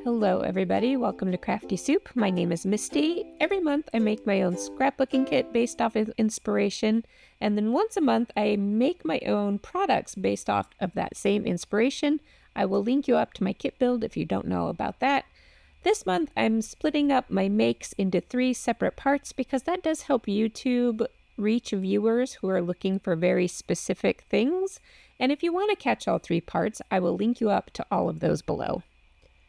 Hello everybody, welcome to Crafty Soup. My name is Misty. Every month I make my own scrapbooking kit based off of inspiration, and then once a month I make my own products based off of that same inspiration. I will link you up to my kit build if you don't know about that. This month I'm splitting up my makes into 3 separate parts because that does help YouTube reach viewers who are looking for very specific things. And if you want to catch all 3 parts, I will link you up to all of those below.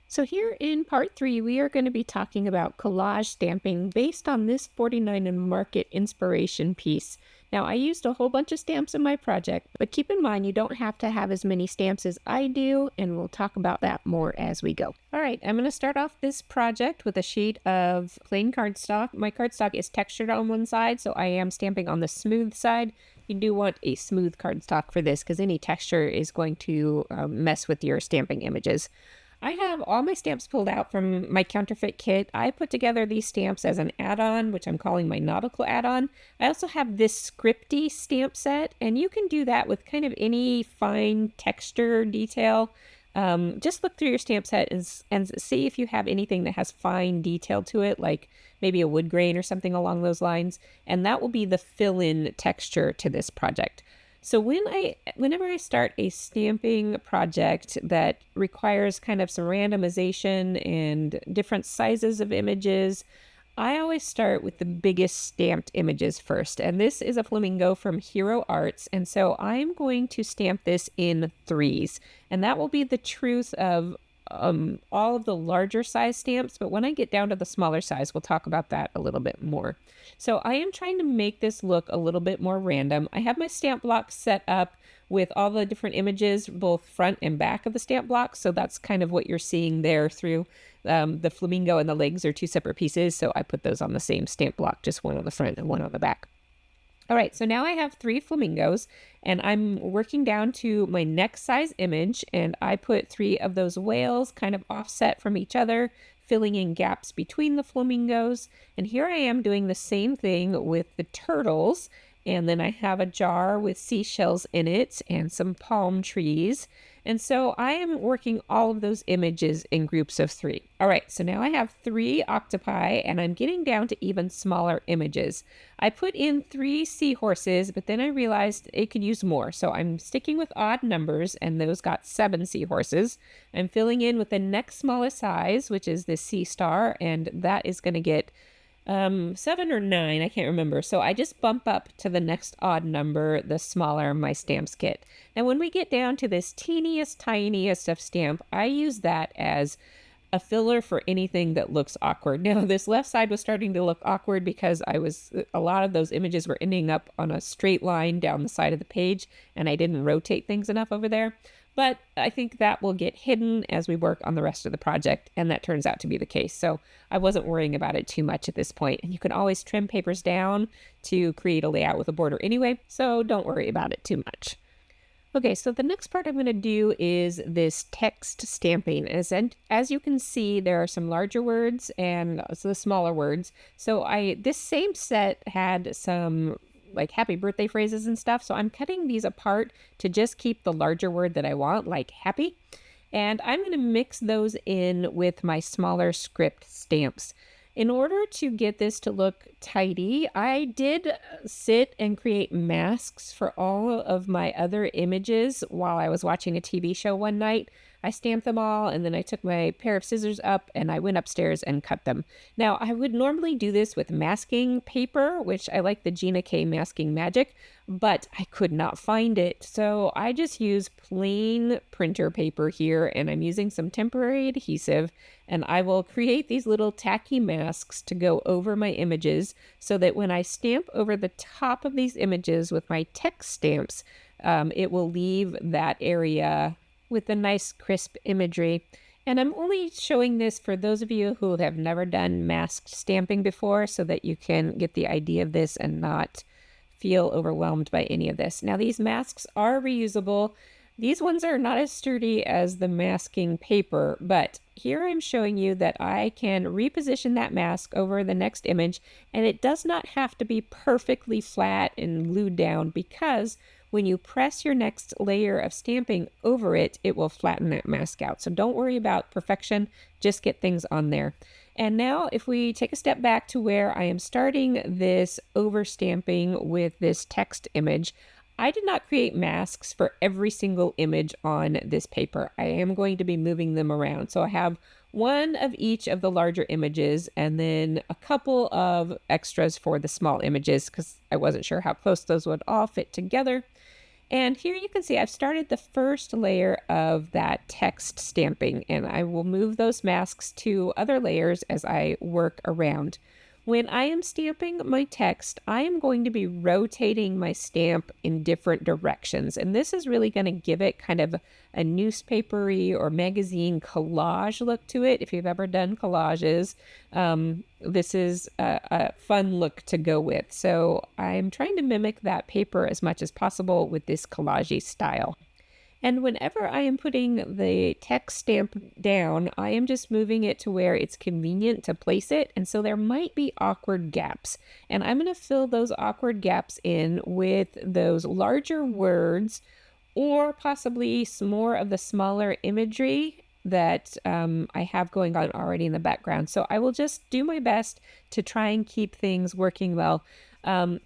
So here in part 3, we are going to be talking about collage stamping based on this 49 and Market inspiration piece. Now, I used a whole bunch of stamps in my project, but keep in mind you don't have to have as many stamps as I do, and we'll talk about that more as we go. All right, I'm going to start off this project with a sheet of plain cardstock. My cardstock is textured on one side, so I am stamping on the smooth side. You do want a smooth cardstock for this because any texture is going to mess with your stamping images. I have all my stamps pulled out from my counterfeit kit. I put together these stamps as an add-on, which I'm calling my nautical add-on. I also have this scripty stamp set, and you can do that with kind of any fine texture detail. Just look through your stamp set and see if you have anything that has fine detail to it, like maybe a wood grain or something along those lines, and that will be the fill-in texture to this project. So whenever I start a stamping project that requires kind of some randomization and different sizes of images, I always start with the biggest stamped images first. And this is a flamingo from Hero Arts. And so I'm going to stamp this in 3s. And that will be the truth of all of the larger size stamps, but when I get down to the smaller size, we'll talk about that a little bit more. So I am trying to make this look a little bit more random. I have my stamp block set up with all the different images, both front and back of the stamp block. So that's kind of what you're seeing there through the flamingo and the legs are 2 separate pieces. So I put those on the same stamp block, just one on the front and one on the back. All right, so now I have 3 flamingos, and I'm working down to my next size image, and I put 3 of those whales kind of offset from each other, filling in gaps between the flamingos. And here I am doing the same thing with the turtles, and then I have a jar with seashells in it and some palm trees. And so I am working all of those images in groups of 3. All right, so now I have 3 octopi, and I'm getting down to even smaller images. I put in 3 seahorses, but then I realized it could use more. So I'm sticking with odd numbers, and those got 7 seahorses. I'm filling in with the next smallest size, which is the sea star, and that is going to get 7 or 9, I can't remember. So I just bump up to the next odd number, the smaller my stamps get. Now when we get down to this teeniest, tiniest of stamp, I use that as a filler for anything that looks awkward. Now this left side was starting to look awkward because a lot of those images were ending up on a straight line down the side of the page, and I didn't rotate things enough over there. But I think that will get hidden as we work on the rest of the project, and that turns out to be the case. So I wasn't worrying about it too much at this point. And you can always trim papers down to create a layout with a border anyway, so don't worry about it too much. Okay, so the next part I'm going to do is this text stamping. As you can see, there are some larger words and the smaller words. So this same set had some like happy birthday phrases and stuff. So I'm cutting these apart to just keep the larger word that I want, like happy. And I'm going to mix those in with my smaller script stamps. In order to get this to look tidy, I did sit and create masks for all of my other images while I was watching a TV show one night. I stamped them all, and then I took my pair of scissors up and I went upstairs and cut them. Now, I would normally do this with masking paper, which I like the Gina K Masking Magic, but I could not find it. So I just use plain printer paper here, and I'm using some temporary adhesive, and I will create these little tacky masks to go over my images so that when I stamp over the top of these images with my text stamps, it will leave that area with a nice crisp imagery. And I'm only showing this for those of you who have never done masked stamping before so that you can get the idea of this and not feel overwhelmed by any of this. Now these masks are reusable. These ones are not as sturdy as the masking paper, but here I'm showing you that I can reposition that mask over the next image, and it does not have to be perfectly flat and glued down because when you press your next layer of stamping over it, it will flatten that mask out. So don't worry about perfection, just get things on there. And now if we take a step back to where I am starting this overstamping with this text image, I did not create masks for every single image on this paper. I am going to be moving them around. So I have one of each of the larger images and then a couple of extras for the small images because I wasn't sure how close those would all fit together. And here you can see I've started the first layer of that text stamping, and I will move those masks to other layers as I work around. When I am stamping my text, I am going to be rotating my stamp in different directions. And this is really going to give it kind of a newspapery or magazine collage look to it. If you've ever done collages, this is a fun look to go with. So I'm trying to mimic that paper as much as possible with this collage style. And whenever I am putting the text stamp down, I am just moving it to where it's convenient to place it. And so there might be awkward gaps. And I'm going to fill those awkward gaps in with those larger words or possibly some more of the smaller imagery that I have going on already in the background. So I will just do my best to try and keep things working well.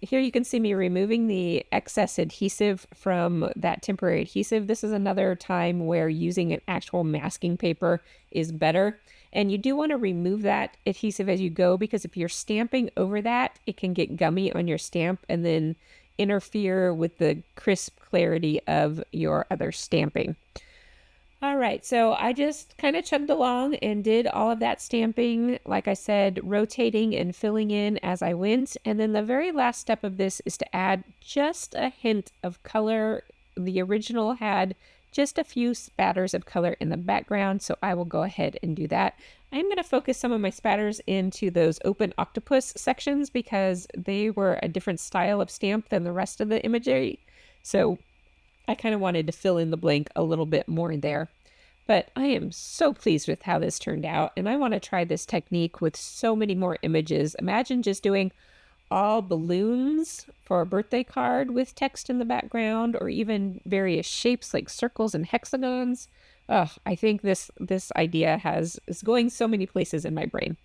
Here you can see me removing the excess adhesive from that temporary adhesive. This is another time where using an actual masking paper is better. And you do want to remove that adhesive as you go because if you're stamping over that, it can get gummy on your stamp and then interfere with the crisp clarity of your other stamping. All right, so I just kind of chugged along and did all of that stamping, like I said, rotating and filling in as I went. And then the very last step of this is to add just a hint of color. The original had just a few spatters of color in the background, so I will go ahead and do that. I'm going to focus some of my spatters into those open octopus sections because they were a different style of stamp than the rest of the imagery. So I kind of wanted to fill in the blank a little bit more there. But I am so pleased with how this turned out, and I want to try this technique with so many more images. Imagine just doing all balloons for a birthday card with text in the background, or even various shapes like circles and hexagons. I think this idea is going so many places in my brain.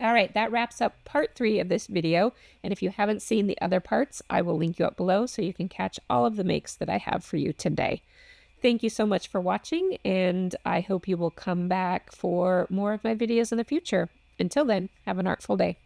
All right, that wraps up part 3 of this video. And if you haven't seen the other parts, I will link you up below so you can catch all of the makes that I have for you today. Thank you so much for watching, and I hope you will come back for more of my videos in the future. Until then, have an artful day.